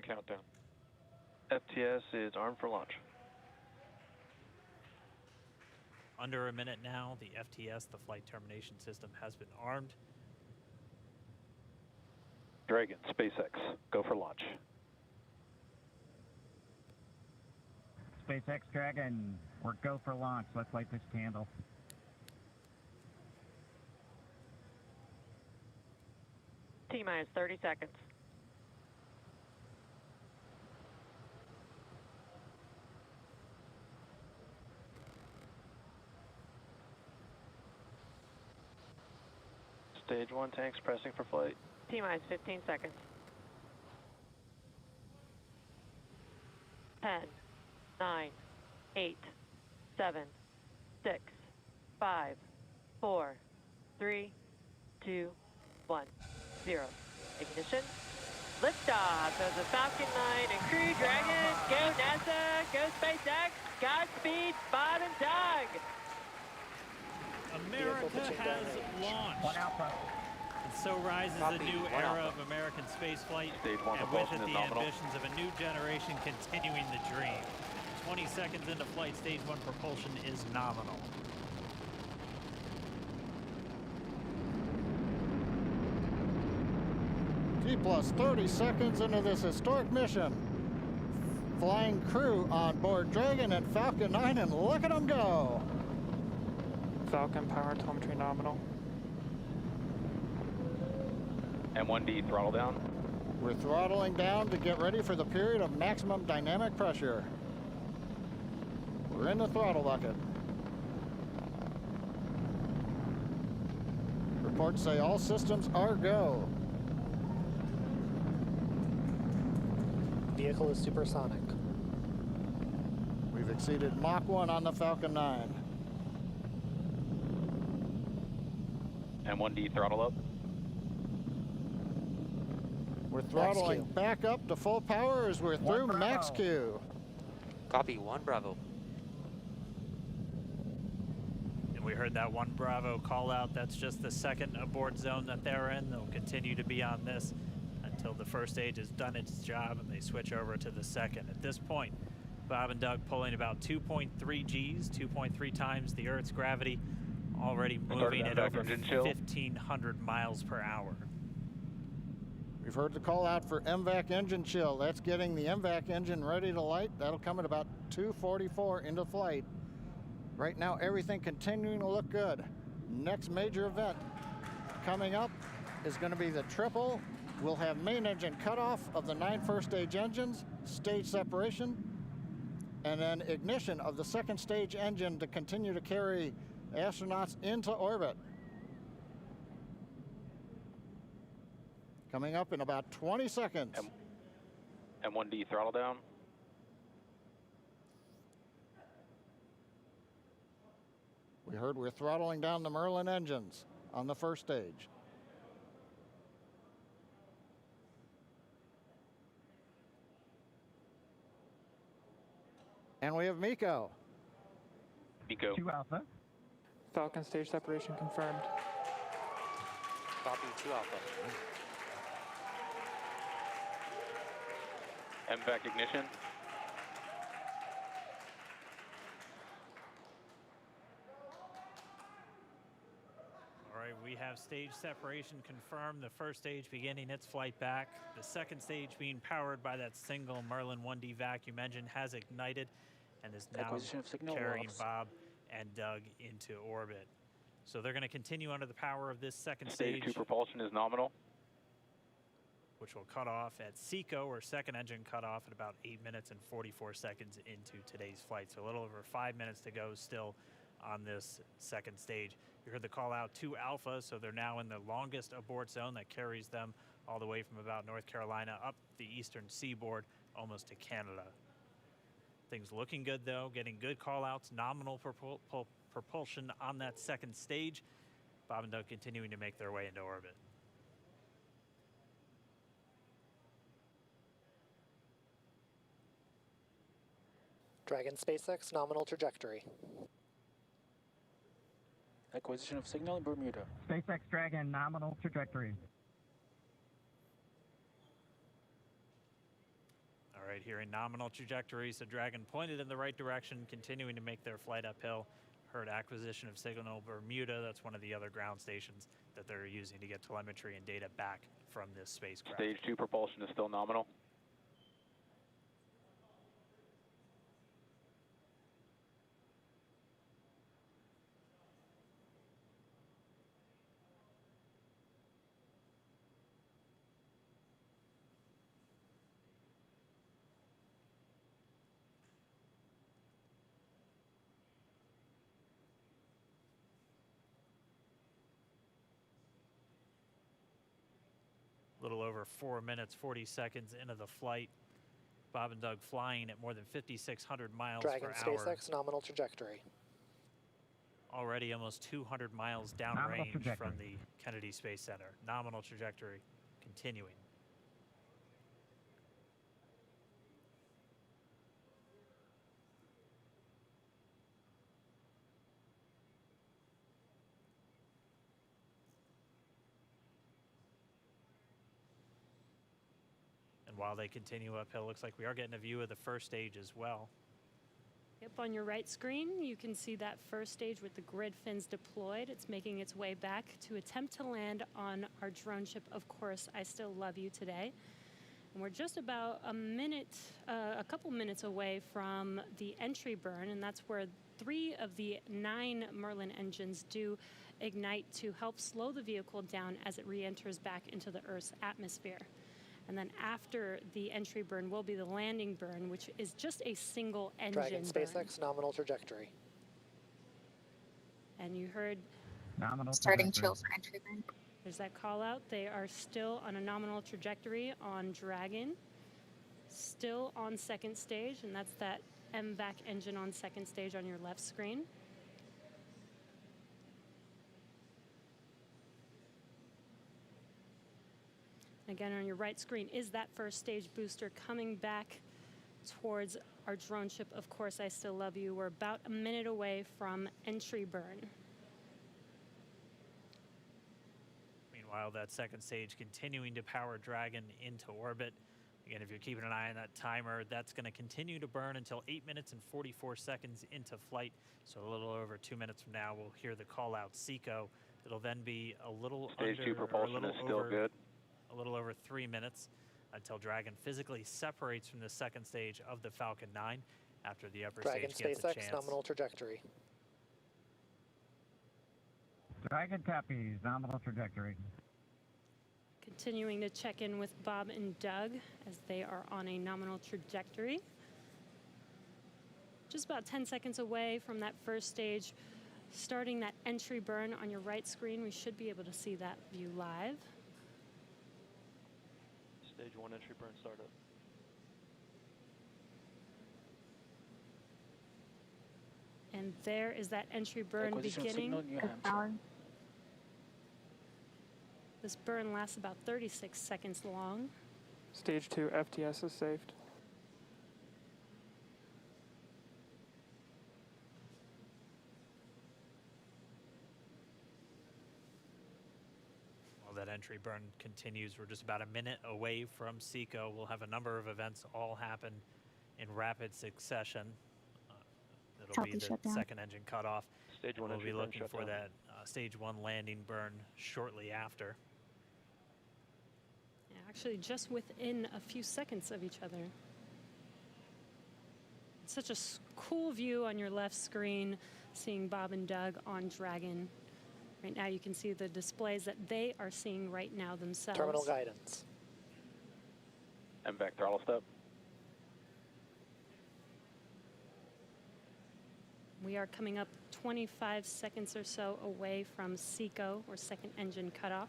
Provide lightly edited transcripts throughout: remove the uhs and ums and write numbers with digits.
countdown. FTS is armed for launch. Under a minute now, the FTS, the flight termination system, has been armed. Dragon, SpaceX, go for launch. SpaceX Dragon, we're go for launch. Let's light this candle. T-minus 30 seconds. Stage 1 tanks pressing for flight. T-minus 15 seconds. 10, 9, 8, 7, 6, 5, 4, 3, 2, 1, 0. Ignition. Liftoff of the Falcon 9 and Crew Dragon. Go NASA, go SpaceX. Godspeed, Bob and Doug. America has launched. One Alpha. And so rises a new era of American spaceflight, Stage 1 and with it propulsion the is nominal. ambitions of a new generation continuing the dream. 20 seconds into flight, stage 1 propulsion is nominal. T plus 30 seconds into this historic mission. Flying crew on board Dragon and Falcon 9, and look at them go. Falcon power telemetry nominal. M1D throttle down. We're throttling down to get ready for the period of maximum dynamic pressure. We're in the throttle bucket. Reports say all systems are go. Vehicle is supersonic. We've exceeded Mach 1 on the Falcon 9. M1D throttle up. We're throttling back up to full power as we're through max Q. Copy, 1 Bravo. And we heard that 1 Bravo call out. That's just the second abort zone that they're in. They'll continue to be on this until the first stage has done its job and they switch over to the second. At this point, Bob and Doug pulling about 2.3 Gs, 2.3 times the Earth's gravity, already moving at over 1,500 miles per hour. We've heard the call out for MVAC engine chill. That's getting the MVAC engine ready to light. That'll come at about 2:44 into flight. Right now, everything continuing to look good. Next major event coming up is going to be the triple. We'll have main engine cutoff of the 9 first stage engines, stage separation, and then ignition of the second stage engine to continue to carry astronauts into orbit. Coming up in about 20 seconds. M1D throttle down. We heard we're throttling down the Merlin engines on the first stage. And we have Miko. Miko. 2 Alpha. Falcon stage separation confirmed. Copy, 2 Alpha. MVAC ignition. All right, we have stage separation confirmed. The first stage beginning its flight back. The second stage being powered by that single Merlin 1D vacuum engine has ignited and is now carrying Bob and Doug into orbit. So they're going to continue under the power of this second Stage stage. 2 propulsion is nominal. Which will cut off at SECO, or second engine cut off at about 8 minutes and 44 seconds into today's flight. So a little over 5 minutes to go still on this second stage. You heard the call out 2 Alpha, so they're now in the longest abort zone that carries them all the way from about North Carolina up the eastern seaboard, almost to Canada. Things looking good though, getting good call outs, nominal propulsion on that second stage. Bob and Doug continuing to make their way into orbit. Dragon SpaceX nominal trajectory. Acquisition of signal in Bermuda. SpaceX Dragon, nominal trajectory. right here in nominal trajectory, so Dragon pointed in the right direction, continuing to make their flight uphill. Heard acquisition of Signal Bermuda. That's one of the other ground stations that they're using to get telemetry and data back from this spacecraft. Stage 2 propulsion is still nominal. A little over 4 minutes, 40 seconds into the flight. Bob and Doug flying at more than 5,600 miles Dragon per hour. SpaceX nominal trajectory. Already almost 200 miles downrange from the Kennedy Space Center. Nominal trajectory continuing. While they continue uphill, looks like we are getting a view of the first stage as well. Yep, on your right screen, you can see that first stage with the grid fins deployed. It's making its way back to attempt to land on our drone ship, Of Course, I Still Love You today. And we're just about a couple minutes away from the entry burn, and that's where 3 of the 9 Merlin engines do ignite to help slow the vehicle down as it re-enters back into the Earth's atmosphere. And then after the entry burn will be the landing burn, which is just a single engine Dragon burn. SpaceX nominal trajectory. And you heard Nominal starting trajectory. chill for entry burn. there's that call out. They are still on a nominal trajectory on Dragon, still on second stage, and that's that MVAC engine on second stage on your left screen. Again, on your right screen is that first stage booster coming back towards our drone ship, Of Course, I Still Love You. We're about a minute away from entry burn. Meanwhile, that second stage continuing to power Dragon into orbit. Again, if you're keeping an eye on that timer, that's going to continue to burn until 8 minutes and 44 seconds into flight. So a little over 2 minutes from now, we'll hear the call out SECO. It'll then be a little Stage 2 propulsion is still good. A little over 3 minutes until Dragon physically separates from the second stage of the Falcon 9 after the upper Dragon stage gets a SpaceX chance. nominal trajectory. Dragon copies, nominal trajectory. Continuing to check in with Bob and Doug as they are on a nominal trajectory. Just about 10 seconds away from that first stage, starting that entry burn on your right screen. We should be able to see that view live. Stage 1 entry burn startup. And there is that entry burn Acquisition of beginning. signal, New Hampshire. Power. This burn lasts about 36 seconds long. Stage 2 FTS is saved. While that entry burn continues, we're just about a minute away from SECO. We'll have a number of events all happen in rapid succession. It'll be Healthy the shutdown. second engine cutoff. Stage 1 We'll entry be burn looking for shutdown. that stage 1 landing burn shortly after. Yeah, actually, just within a few seconds of each other. It's such a cool view on your left screen, seeing Bob and Doug on Dragon. Right now, you can see the displays that they are seeing right now themselves. Terminal guidance. MVAC throttle step. We are coming up 25 seconds or so away from SECO, or second engine cutoff.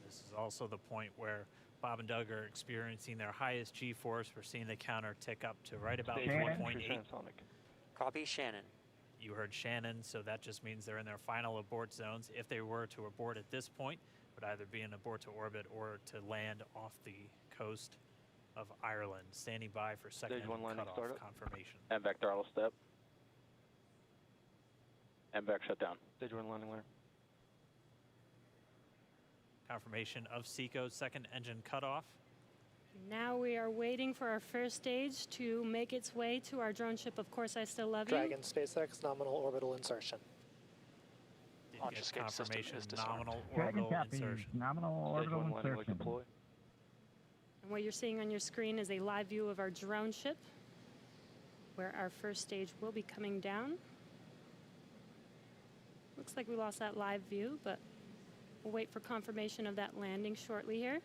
This is also the point where Bob and Doug are experiencing their highest G-force. We're seeing the counter tick up to right about Stage 1 entry 1.8. transonic. Copy Shannon. You heard Shannon, so that just means they're in their final abort zones. If they were to abort at this point, would either be an abort to orbit or to land off the coast of Ireland. Standing by for second Stage 1 engine landing cutoff startup. confirmation. MVAC throttle step. MVAC shutdown. Stage 1 landing layer. Confirmation of SECO's second engine cutoff. Now we are waiting for our first stage to make its way to our drone ship. Of course, I still love you. Dragon SpaceX nominal orbital insertion. Did Launch get escape system confirmation is disarmed. nominal Dragon orbital copy. insertion. Nominal Stage orbital 1 landing leg insertion. deploy. And what you're seeing on your screen is a live view of our drone ship, where our first stage will be coming down. Looks like we lost that live view, but we'll wait for confirmation of that landing shortly here.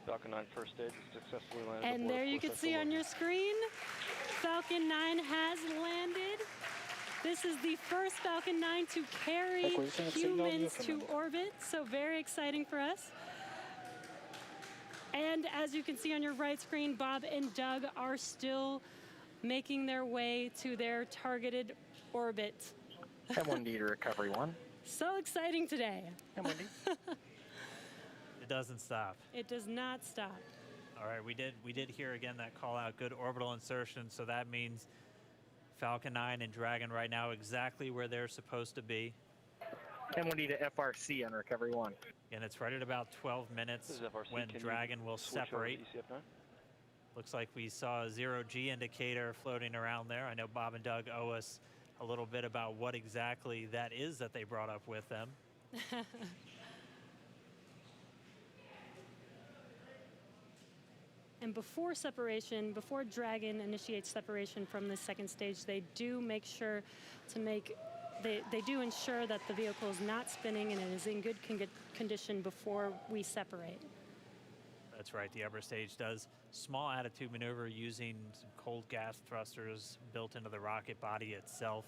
Falcon 9 first stage successfully landed. And aboard there you full can central see on load. your screen, Falcon 9 has landed. This is the first Falcon 9 to carry Acquisition of signal humans to Newfoundland. orbit, so very exciting for us. And as you can see on your right screen, Bob and Doug are still making their way to their targeted orbit. M1D to recovery 1. So exciting today. M1D. It doesn't stop. It does not stop. All right, we did hear again that call out, good orbital insertion, so that means Falcon 9 and Dragon right now exactly where they're supposed to be. M1D to FRC on recovery 1. And it's right at about 12 minutes This is FRC. when Can you Dragon will switch over to separate. ECF9? Looks like we saw a 0G indicator floating around there. I know Bob and Doug owe us a little bit about what exactly that is that they brought up with them. And before separation, before Dragon initiates separation from the second stage, they do make sure to they do ensure that the vehicle is not spinning and it is in good condition before we separate. That's right, the upper stage does small attitude maneuver using some cold gas thrusters built into the rocket body itself.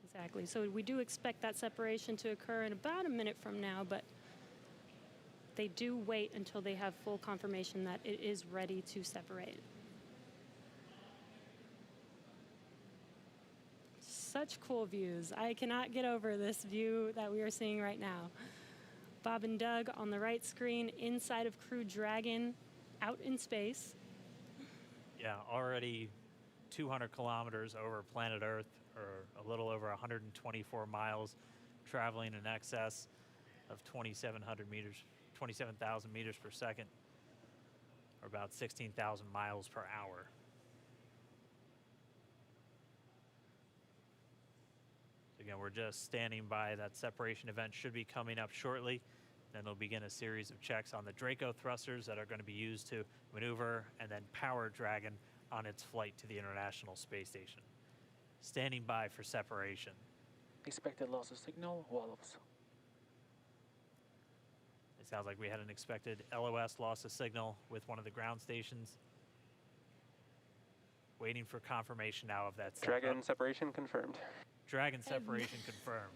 Exactly, so we do expect that separation to occur in about a minute from now, but they do wait until they have full confirmation that it is ready to separate. Such cool views. I cannot get over this view that we are seeing right now. Bob and Doug on the right screen, inside of Crew Dragon, out in space. Yeah, already 200 kilometers over planet Earth, or a little over 124 miles, traveling in excess of 2,700 meters. 27,000 meters per second, or about 16,000 miles per hour. So again, we're just standing by. That separation event should be coming up shortly. Then they'll begin a series of checks on the Draco thrusters that are going to be used to maneuver and then power Dragon on its flight to the International Space Station. Standing by for separation. Expected loss of signal, wallows. It sounds like we had an expected LOS, loss of signal, with one of the ground stations. Waiting for confirmation now of that. Dragon separation confirmed. Dragon separation confirmed.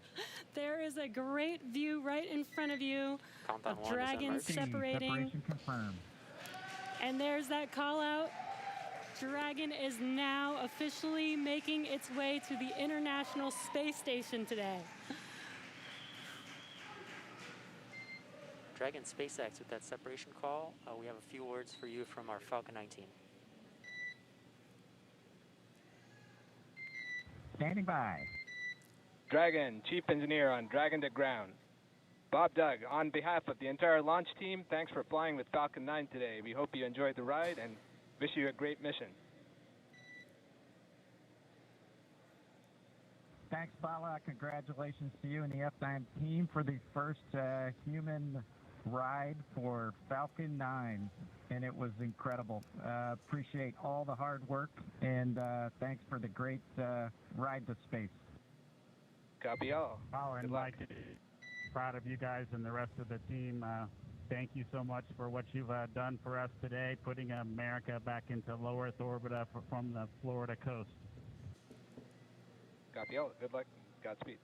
There is a great view right in front of you Countdown of 1 to Dragon send separating. Separation confirmed. And there's that call out. Dragon is now officially making its way to the International Space Station today. Dragon SpaceX with that separation call. We have a few words for you from our Falcon 19. Standing by. Dragon, Chief Engineer on Dragon to Ground. Bob Doug, on behalf of the entire launch team, thanks for flying with Falcon 9 today. We hope you enjoyed the ride and wish you a great mission. Thanks, Pela. Congratulations to you and the F9 team for the first human ride for Falcon 9, and it was incredible. Appreciate all the hard work, and thanks for the great ride to space. Copy all. Power and Good luck. Mike, proud of you guys and the rest of the team. Thank you so much for what you've done for us today, putting America back into low Earth orbit from the Florida coast. Copy all. Good luck. Godspeed.